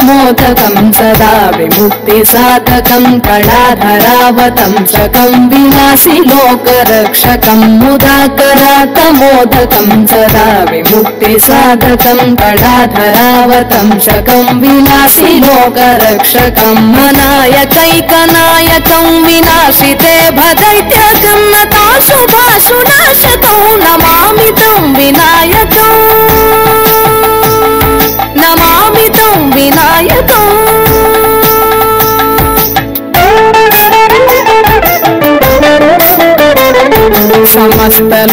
मोदकं सदा विमुक्तिसाधकं कलाधरावतं शकं विनाशि लोकरक्षकं मुदाकरातमोदकं सदा विमुक्तिसाधकं कलाधरावतं शकं विनाशि लोकरक्षकं मनायकैकनायकं विनाशिते भदैत्यकं नताशुभाशुनाशकं नमामि तं विनायकं नमामि तं विनायकं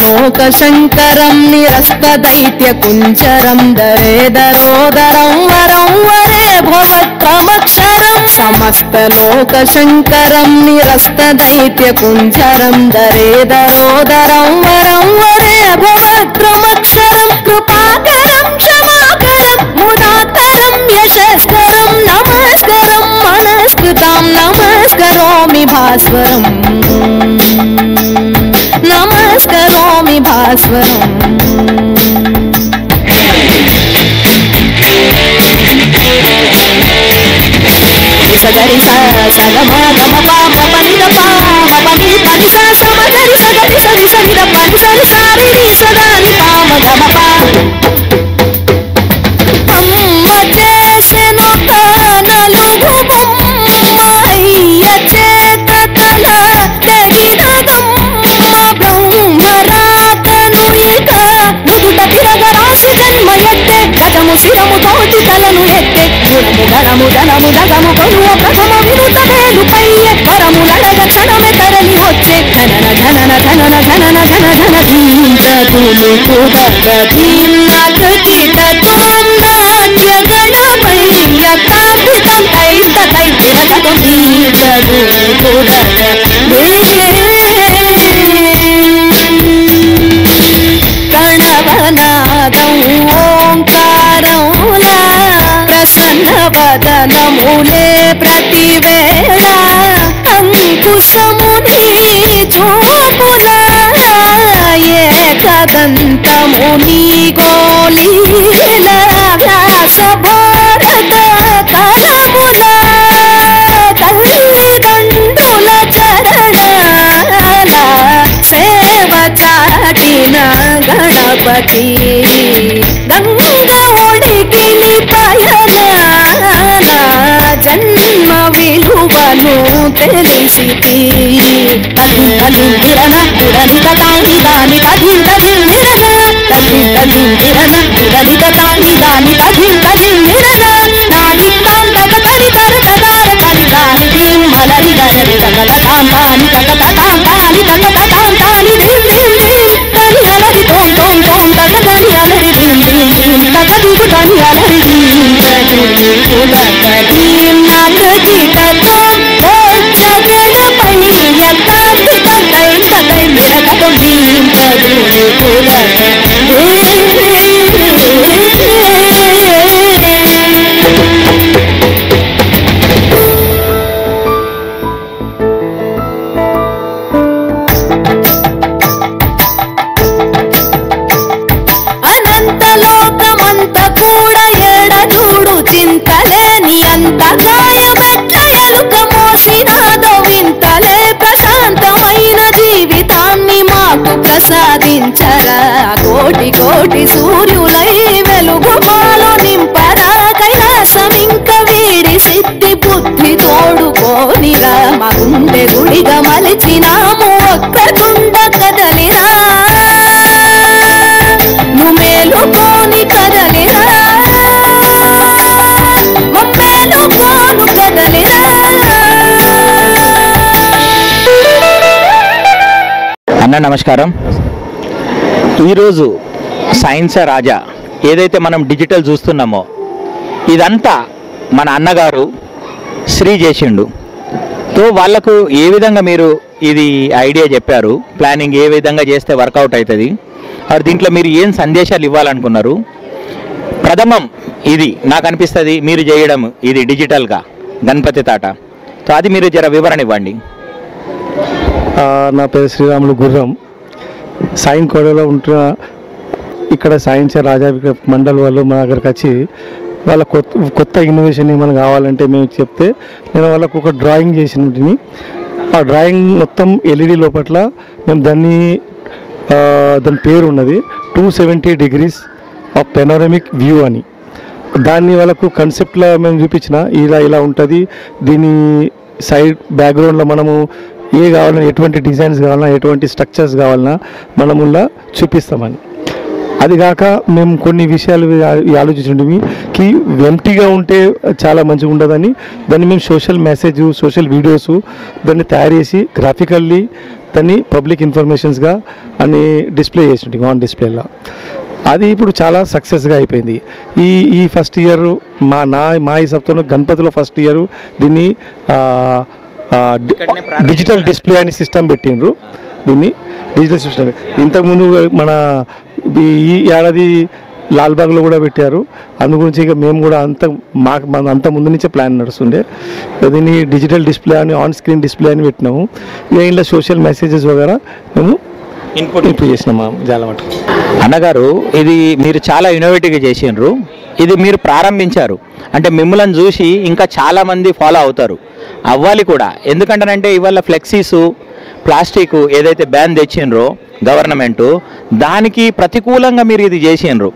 समस्तलोकशङ्करं निरस्तदैत्यकुञ्जरं दरेदरोदरं वरं वरे भवत्रमक्षरं समस्तलोकशङ्करं निरस्तदैत्यकुञ्जरं दरेदरोदरं वरं वरे भवत्रमक्षरं कृपाकरं क्षमाकरं मुदाकरं यशस्करं नमस्करं मनस्कृतां नमस्करोमि भास्वरम् नमस्करोमि भास्वरम् सगरि सा सगम गम पाम पनि द पाम पनि पनि सा सम गरि सगरि सरि सरि द पनि सरि सारि रि सदा नि पाम गम पा अम्म చేసెను తనలుగు బొమ్మ అయ్య చేత తల తెగినదమ్మ బ్రహ్మరాతను ఇక నుదుట తిరగరాసి జన్మ ఎత్తే గజము శిరము తోటి తలను ఎత్తే గుణము గణము ధనము దగము కొనువ ప్రథమ వినుత వేలు పయ్యే వరములడగ క్షణమే తరలి వచ్చే ధనన ధనన ధనన ధనన ధన ధన ధీంద్రతులు కుదగ ధీమ్నాథ కీట తుమ్నాట్య గణపయ్య తాపితం తైస్త తైతిరగం ధీంద్రతులు కుదగ ప్రణవనాదం ఓంకారములా ప్రసన్న వదనములే ప్రతివేళ అంకుశముని చూపులా ఏకదంతముని గోలీల వ్యాస భారత కలముల తల్లిదండ్రుల చరణాల సేవ చాటిన గణపతి గంగ ఒడికిలి పయనాన జన్మ విలువను తెలిసితి తల్లి తల్లిందిరన ఉడలిత తాళి దాని తల్లిందిరన తల్లి తల్లిందిరన ఉడలిత తాళి దాని తల్లిందిరన నాది తాంతక తరి తరక దార కరి దాని దీం మలరి దరి తగల తాంతాని తగత తాంతాని తగత తాంతాని దీం దీం దీం తని అలరి తోం తోం తోం తగ తని అలరి దీం దీం దీం తగ దిగు తని అలరి దీం తగులి కులక దీం నాథ కీట తోం వచ్చ గణపయ్య తాపిత తైస్త తై మిరగతం దీం తగులి కులక అనంతలోకమంత కూడా ఎడజూడు చింతలేని అంత గాయమెట్ల ఎలుక మోసినాదో వింతలే ప్రశాంతమైన జీవితాన్ని మాకు ప్రసాదించరా కోటి కోటి సూర్యులై వెలుగు మాలో నింపరా కైలాసం ఇంక వీడి సిద్ధి బుద్ధి తోడుకోనిరా మా గుండె గుడిగా మలిచినాము ఒక్క గుండ కదలిరా నుమేలుకోని కదలిరా మమ్మేలుకోను కదలిరా. అన్న నమస్కారం. ఈరోజు సైన్స్ రాజా ఏదైతే మనం డిజిటల్ చూస్తున్నామో ఇదంతా మన అన్నగారు శ్రీ చేసిండు. తో వాళ్ళకు ఏ విధంగా మీరు ఇది ఐడియా చెప్పారు, ప్లానింగ్ ఏ విధంగా చేస్తే వర్కౌట్ అవుతుంది, మరి దీంట్లో మీరు ఏం సందేశాలు ఇవ్వాలనుకున్నారు? ప్రథమం ఇది నాకు అనిపిస్తుంది మీరు చేయడం ఇది డిజిటల్గా గణపతి తాట. సో అది మీరు జర వివరణ ఇవ్వండి. నా పేరు శ్రీరాములు గుర్రం. సైన్ కోడలో ఉంటున్న ఇక్కడ సైన్స్ రాజా మండల్ వాళ్ళు మా దగ్గరకు వచ్చి వాళ్ళ కొత్త ఇన్నోవేషన్ ఏమైనా కావాలంటే మేము చెప్తే నేను వాళ్ళకు ఒక డ్రాయింగ్ చేసినట్టుని ఆ డ్రాయింగ్ మొత్తం ఎల్ఈడి లోపట్ల మేము దాని పేరు ఉన్నది 270 degrees ఆఫ్ పెనోరమిక్ వ్యూ అని. దాన్ని వాళ్ళకు కన్సెప్ట్లో మేము చూపించిన ఇలా ఉంటుంది. దీని సైడ్ బ్యాక్గ్రౌండ్లో మనము కావాలన్నా ఎటువంటి డిజైన్స్ కావాలన్నా ఎటువంటి స్ట్రక్చర్స్ కావాలన్నా మనములా చూపిస్తామని. అది కాక మేము కొన్ని విషయాలు ఆలోచించండి కి ఎంటీగా ఉంటే చాలా మంచిగా ఉండదని దాన్ని మేము సోషల్ వీడియోస్ దాన్ని తయారు చేసి గ్రాఫికల్లీ దాన్ని పబ్లిక్ ఇన్ఫర్మేషన్స్గా అని డిస్ప్లే చేసింది ఆన్ డిస్ప్లేలో. అది ఇప్పుడు చాలా సక్సెస్గా అయిపోయింది. ఈ ఫస్ట్ ఇయర్ మా ఈ సప్తాహంలో గణపతిలో ఫస్ట్ ఇయర్ దీన్ని డిజిటల్ డిస్ప్లే అని సిస్టమ్ పెట్టిండ్రు. దీన్ని డిజిటల్ సిస్టమ్ ఇంతకుముందు మన ఈ ఏడాది లాల్బాగ్లో కూడా పెట్టారు. అందు గురించి ఇక మేము కూడా అంత ముందు నుంచే ప్లాన్ నడుస్తుండే. దీన్ని డిజిటల్ డిస్ప్లే అని ఆన్ స్క్రీన్ డిస్ప్లే అని పెట్టినాము. ఇంట్లో సోషల్ మెసేజెస్ వగేరా మేము ఇన్పుట్ చేసినాము చాలా మటుకు. అన్నగారు ఇది మీరు చాలా ఇన్నోవేటివ్గా చేసిండ్రు. ఇది మీరు ప్రారంభించారు అంటే మిమ్మల్ని చూసి ఇంకా చాలామంది ఫాలో అవుతారు, అవ్వాలి కూడా. ఎందుకంటేనంటే ఇవాళ ఫ్లెక్సీసు ప్లాస్టిక్ ఏదైతే బ్యాన్ తెచ్చిండ్రో గవర్నమెంటు దానికి ప్రతికూలంగా మీరు ఇది చేసిండ్రు.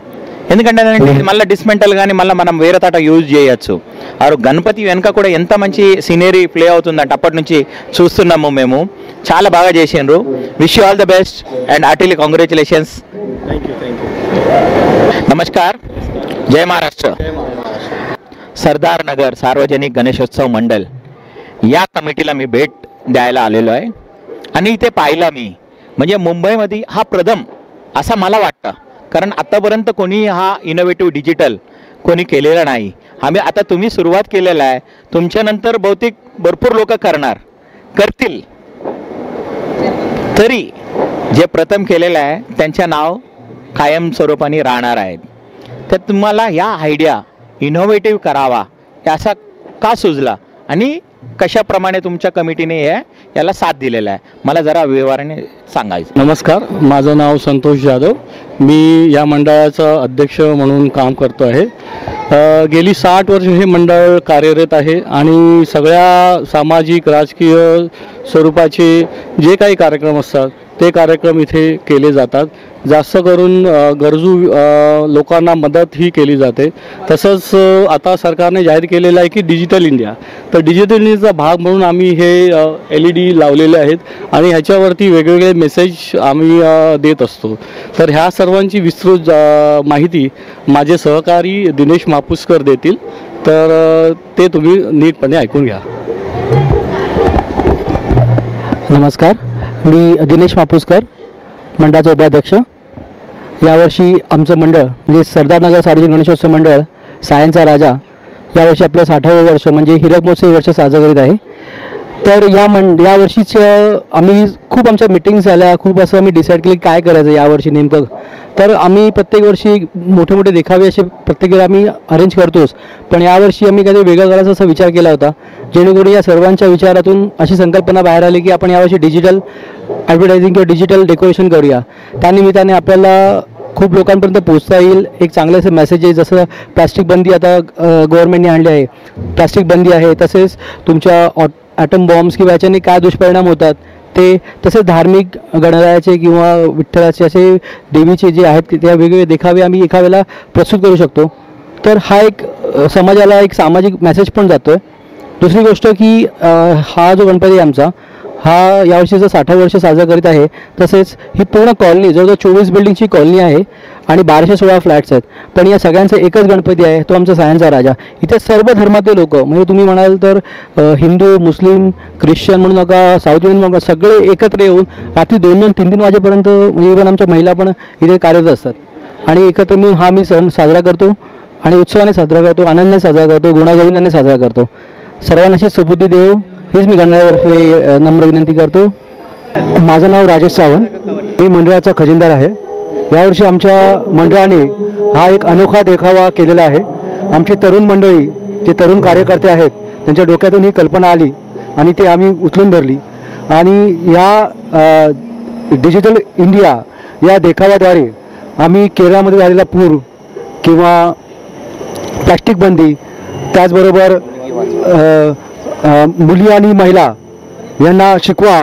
ఎందుకంటే ఇది మళ్ళీ డిస్మెంటల్ కానీ మళ్ళీ మనం వేరే తాట యూజ్ చేయొచ్చు. ఆ గణపతి వెనుక కూడా ఎంత మంచి సీనరీ ప్లే అవుతుందంటే అప్పటి నుంచి చూస్తున్నాము మేము. చాలా బాగా చేసిండ్రు. Wish you all the best and heartily congratulations. नमस्कार. जय महाराष्ट्र. सरदार नगर सार्वजनिक गणेशोत्सव मंडळ या कमिटीला मी भेट द्यायला आलेलो आहे आणि इथे पाहिला मी म्हणजे मुंबईमध्ये हा प्रथम असा मला वाटतं. कारण आतापर्यंत कोणी हा इनोव्हेटिव्ह डिजिटल कोणी केलेला नाही. आम्ही आता तुम्ही सुरुवात केलेला आहे, तुमच्यानंतर बहुतेक भरपूर लोक करतील. तरी जे प्रथम केलेलं आहे त्यांचे नाव कायमस्वरूपाने राहणार आहेत. तर तुम्हाला या आयडिया इनोव्हेटिव्ह करावा असा का सुचला आणि कशाप्रमाणे तुमच्या कमिटीने याला साथ दिलेला आहे मला जरा विवराने सांगायचं. नमस्कार, माझं नाव संतोष जाधव. मी या मंडळाचा अध्यक्ष म्हणून काम करतो आहे. गेली 60 वर्ष हे मंडळ कार्यरत आहे आणि सगळ्या सामाजिक राजकीय स्वरूपाचे जे काही कार्यक्रम असतात ते कार्यक्रम इथे केले जातात. जास्त करून गरजू लोकांना मदत ही केली जाते. तसंच आता सरकारने जाहीर केलेलं आहे की डिजिटल इंडिया, तर डिजिटल इंडियाचा भाग म्हणून आम्ही हे LED लावलेले आहेत आणि ह्याच्यावरती वेगवेगळे मेसेज आम्ही देत असतो. तर ह्या सर्वांची विस्तृत माहिती माझे सहकारी दिनेश मापुसकर देतील, तर ते तुम्ही नीटपणे ऐकून घ्या. नमस्कार, मी दिनेश मापुसकर, मंडळाचा उपाध्यक्ष. यावर्षी आमचं मंडळ म्हणजे सरदारनगर सार्वजनिक गणेशोत्सव मंडळ सायनचा राजा यावर्षी आपलं 60वे वर्ष म्हणजे हीरक महोत्सव वर्ष साजरं करीत आहे. तर यावर्षीच आम्ही खूप आमच्या मीटिंग्स झाल्या, खूप असं आम्ही डिसाईड केलं काय करायचं यावर्षी नेमकं. तर आम्ही प्रत्येक वर्षी मोठे मोठे देखावे असे प्रत्येक वेळा आम्ही अरेंज करतोच, पण यावर्षी आम्ही काहीतरी वेगळं करायचा असा विचार केला होता, जेणेकरून या सर्वांच्या विचारातून अशी संकल्पना बाहेर आली की आपण यावर्षी डिजिटल ॲडव्हर्टायझिंग किंवा डिजिटल डेकोरेशन करूया. त्यानिमित्ताने आपल्याला खूप लोकांपर्यंत पोहोचता येईल एक चांगले असे मेसेजेस. जसं प्लास्टिक बंदी आता गव्हर्नमेंटने आणली आहे, प्लास्टिक बंदी आहे. तसेच तुमच्या ॲटम बॉम्ब्स किंवा याच्याने काय दुष्परिणाम होतात ते, तसेच धार्मिक गणरायाचे किंवा विठ्ठलाचे असे देवीचे जे आहेत त्या वेगवेगळे देखावे आम्ही एका वेळेला प्रस्तुत करू शकतो. तर हा एक समाजाला एक सामाजिक मेसेज पण जातो आहे. दुसरी गोष्ट की हा जो गणपती आहे आमचा हा यावर्षीचं 60 वर्ष साजरा करीत आहे. तसेच ही पूर्ण कॉलनी जवळजवळ 24 बिल्डिंगची कॉलनी आहे आणि 1216 फ्लॅट्स आहेत. पण या सगळ्यांचा एकच गणपती आहे, तो आमचा सायनचा राजा. इथे सर्व धर्मातले लोक म्हणजे तुम्ही म्हणाल तर हिंदू, मुस्लिम, ख्रिश्चन म्हणू नका, साऊथ इंडियन म्हणू नका, सगळे एकत्र येऊन रात्री 2-2, 3-3 वाजेपर्यंत म्हणजे इव्हन आमच्या महिला पण इथे कार्यरत असतात आणि एकत्र मिळून हा मी सण साजरा करतो आणि उत्सवाने साजरा करतो, आनंदाने साजरा करतो, गुणागोविंदाने साजरा करतो. सर्वांना अशी सुबुद्धी देव हीच मी गणरायातर्फे नम्र विनंती करतो. माझं नाव राजेश सावंत, मी मंडळाचा खजिनदार आहे. यावर्षी आमच्या मंडळाने हा एक अनोखा देखावा केलेला आहे. आमची तरुण मंडळी जे तरुण कार्यकर्ते आहेत त्यांच्या डोक्यातून ही कल्पना आली आणि ते आम्ही उचलून धरली आणि या डिजिटल इंडिया या देखाव्याद्वारे आम्ही केरळमध्ये झालेला पूर किंवा प्लॅस्टिक बंदी, त्याचबरोबर मुली आणि महिला यांना शिकवा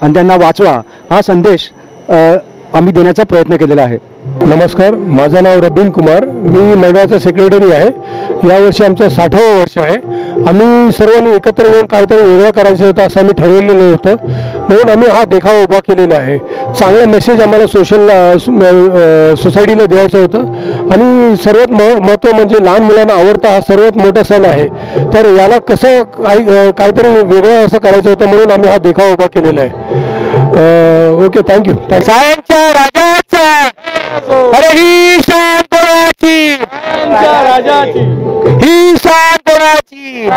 आणि त्यांना वाचवा हा संदेश आम्ही देण्याचा प्रयत्न केलेला आहे. नमस्कार, माझं नाव रबीन कुमार, मी मंडळाचा सेक्रेटरी आहे. यावर्षी आमचं 60वं वर्ष आहे. आम्ही सर्वांनी एकत्र येऊन काहीतरी वेगळं करायचं होतं असं आम्ही ठरवलेलं होतं, म्हणून आम्ही हा देखावा उभा केलेला आहे. चांगला मेसेज आम्हाला सोसायटीला द्यायचं होतं आणि सर्वात महत्त्व म्हणजे लहान मुलांना आवडता हा सर्वात मोठा सण आहे, तर याला कसं काहीतरी वेगळं असं करायचं होतं म्हणून आम्ही हा देखावा उभा केलेला आहे. Okay, thank you. सायन्सच्या राजाचा अरे ही शान कोणाची, ही शान कोणाची.